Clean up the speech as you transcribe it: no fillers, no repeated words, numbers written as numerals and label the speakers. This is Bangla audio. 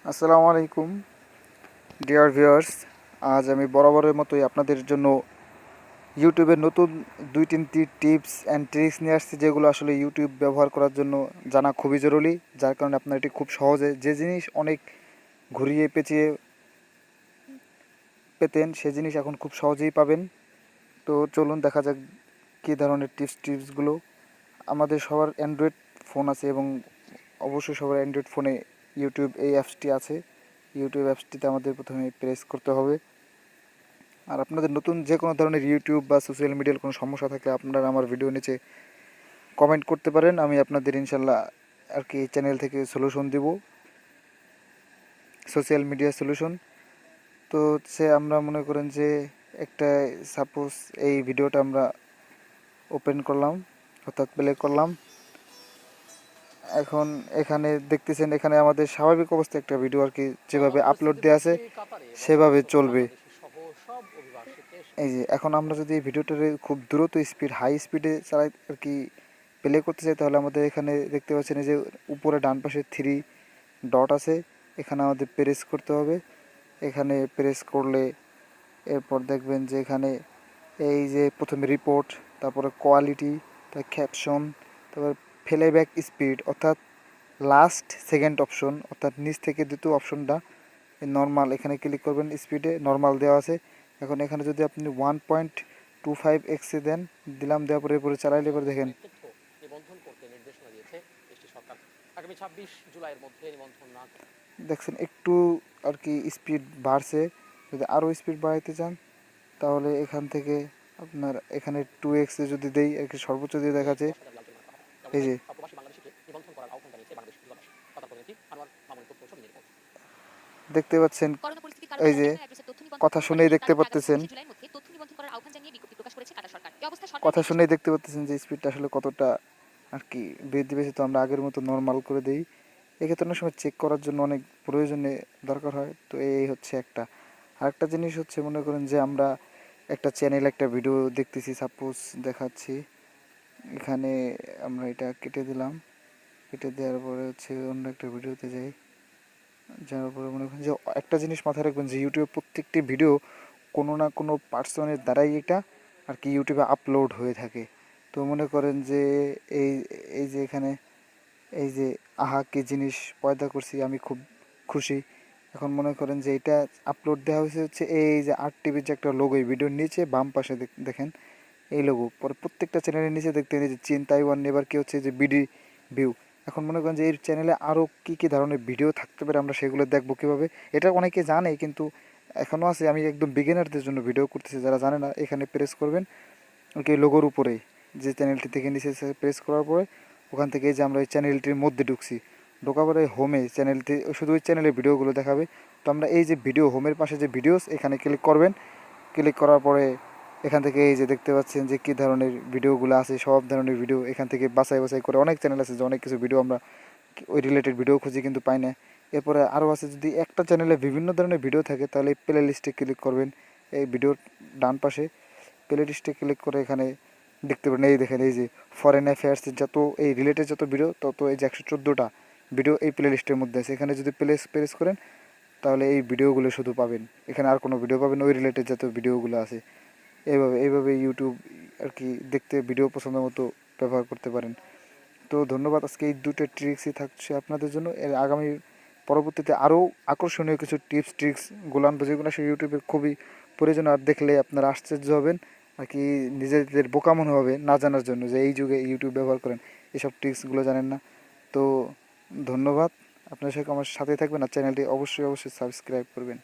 Speaker 1: আসসালামু আলাইকুম ডিয়ার ভিউয়ার্স। আজ আমি বরাবরের মতোই আপনাদের জন্য ইউটিউবের নতুন 2-3টি টিপস অ্যান্ড ট্রিক্স নিয়ে আসছি, যেগুলো আসলে ইউটিউব ব্যবহার করার জন্য জানা খুবই জরুরি। যার কারণে আপনারা এটি খুব সহজে, যে জিনিস অনেক ঘুরিয়ে পেঁচিয়ে পেতেন সে জিনিস এখন খুব সহজেই পাবেন। তো চলুন দেখা যাক কী ধরনের টিপসগুলো। আমাদের সবার অ্যান্ড্রয়েড ফোন আছে এবং অবশ্যই সবার অ্যান্ড্রয়েড ফোনে ইউটিউব এই অ্যাপসটি আছে। ইউটিউব অ্যাপসটিতে আমাদের প্রথমে প্রেস করতে হবে। আর আপনাদের নতুন যে কোনো ধরনের ইউটিউব বা সোশ্যাল মিডিয়ার কোনো সমস্যা থাকলে আপনারা আমার ভিডিও নিচে কমেন্ট করতে পারেন, আমি আপনাদের ইনশাল্লাহ আর কি চ্যানেল থেকে সলিউশন দেব, সোশ্যাল মিডিয়া সলিউশন। তো হচ্ছে আমরা মনে করেন যে একটা সাপোজ এই ভিডিওটা আমরা ওপেন করলাম, অর্থাৎ প্লে করলাম। এখন এখানে দেখতেছেন, এখানে আমাদের স্বাভাবিক অবস্থায় একটা ভিডিও আর কি যেভাবে আপলোড দেওয়া আছে সেভাবে চলবে। এই যে এখন আমরা যদি এই ভিডিওটারে খুব দ্রুত স্পিড হাই স্পিডে চালাই আর কি প্লে করতে চাই, তাহলে আমাদের এখানে দেখতে পাচ্ছেন এই যে উপরে ডান পাশে 3 ডট আছে, এখানে আমাদের প্রেস করতে হবে। এখানে প্রেস করলে এরপর দেখবেন যে এখানে এই যে প্রথমে রিপোর্ট, তারপরে কোয়ালিটি, তারপর ক্যাপশন, তারপর প্লেব্যাক স্পিড অর্থাৎ লাস্ট সেকেন্ড অপশন, অর্থাৎ নিচ থেকে দ্বিতীয় অপশনটা নর্মাল, এখানে ক্লিক করবেন। স্পিডে নর্মাল দেওয়া আছে। এখন এখানে যদি আপনি 1.25x দেন, দিলাম, দেওয়ার পরে এরপরে চালাইলে এবার দেখেন দেখছেন একটু আর কি স্পিড বাড়ছে। যদি আরও স্পিড বাড়াইতে চান তাহলে এখান থেকে আপনার এখানে 2x যদি দেই আর কি সর্বোচ্চ দিয়ে দেখাচ্ছে। এই যে দেখতে পাচ্ছেন, এই যে কথা শুনেই দেখতে পাচ্ছেন, কথা শুনেই দেখতে পাচ্ছেন যে স্পিডটা আসলে কতটা আর কি বৃদ্ধি পেয়েছে। তো আমরা আগের মতো নর্মাল করে দিই। এক্ষেত্রে অনেক সময় চেক করার জন্য অনেক প্রয়োজনে দরকার হয়। তো এই হচ্ছে একটা। আরেকটা জিনিস হচ্ছে, মনে করেন যে আমরা একটা চ্যানেল একটা ভিডিও দেখতেছি, সাপোজ দেখাচ্ছি, এখানে আমরা এটা কেটে দিলাম। কেটে দেওয়ার পরে হচ্ছে অন্য একটা ভিডিওতে যাই, যাওয়ার পরে মনে করেন যে একটা জিনিস মাথায় রাখবেন যে ইউটিউবে প্রত্যেকটি ভিডিও কোনো না কোনো পার্সনের দ্বারাই এটা আর কি ইউটিউবে আপলোড হয়ে থাকে। তো মনে করেন যে এই এই যে এখানে এই যে আহা কি জিনিস পয়দা করছি, আমি খুব খুশি। এখন মনে করেন যে এটা আপলোড দেওয়া হয়েছে হচ্ছে এই যে টিভির যে একটা লোগো, এই ভিডিওর নিচে বাম পাশে দেখেন এই লোগো। পরে প্রত্যেকটা চ্যানেলের নিচে দেখতে এই যে চীন তাইওয়ান নেবার কি হচ্ছে যে বিডি ভিউ। এখন মনে করেন যে এই চ্যানেলে আরও কী কী ধরনের ভিডিও থাকতে পারে, আমরা সেগুলো দেখবো কীভাবে, এটা অনেকে জানে কিন্তু এখনও আছে। আমি একদম বিগিনারদের জন্য ভিডিও করতেছি, যারা জানে না এখানে প্রেস করবেন ওকে লোগোর উপরে, যে চ্যানেলটি থেকে নিচে প্রেস করার পরে ওখান থেকে যে আমরা এই চ্যানেলটির মধ্যে ঢুকছি, ঢোকার পরে হোমে চ্যানেলটি শুধু ওই চ্যানেলের ভিডিওগুলো দেখাবে। তো আমরা এই যে ভিডিও হোমের পাশে যে ভিডিওস, এখানে ক্লিক করবেন। ক্লিক করার পরে এখান থেকে এই যে দেখতে পাচ্ছেন যে কী ধরনের ভিডিওগুলো আছে, সব ধরনের ভিডিও এখান থেকে বাছাই বাছাই করে, অনেক চ্যানেল আছে যে অনেক কিছু ভিডিও আমরা ওই রিলেটেড ভিডিও খুঁজি কিন্তু পাই না। এরপরে আরও আছে, যদি একটা চ্যানেলে বিভিন্ন ধরনের ভিডিও থাকে তাহলে এই প্লে লিস্টে ক্লিক করবেন। এই ভিডিওর ডান পাশে প্লে লিস্টে ক্লিক করে এখানে দেখতে পারেন, এই দেখেন এই যে ফরেন অ্যাফেয়ার্সের যত এই রিলেটেড যত ভিডিও, তত এই যে 114টা ভিডিও এই প্লে লিস্টের মধ্যে আছে। এখানে যদি প্রেস করেন তাহলে এই ভিডিওগুলো শুধু পাবেন, এখানে আর কোনো ভিডিও পাবেন, ওই রিলেটেড যত ভিডিওগুলো আছে। এইভাবে ইউটিউব আর কি দেখতে ভিডিও পছন্দ মতো ব্যবহার করতে পারেন। তো ধন্যবাদ, আজকে এই দুটো ট্রিক্সই থাকছে আপনাদের জন্য। এর আগামী পরবর্তীতে আরও আকর্ষণীয় কিছু টিপস ট্রিক্স গুলানবো, যেগুলো সে ইউটিউবে খুবই প্রয়োজন। আর দেখলে আপনারা আশ্চর্য হবেন আর কি নিজেদের বোকা মনে হবে না জানার জন্য যে এই যুগে ইউটিউব ব্যবহার করেন, এসব ট্রিক্সগুলো জানেন না। তো ধন্যবাদ, আপনার সাথে আমার সাথে থাকবেন আর চ্যানেলটি অবশ্যই সাবস্ক্রাইব করবেন।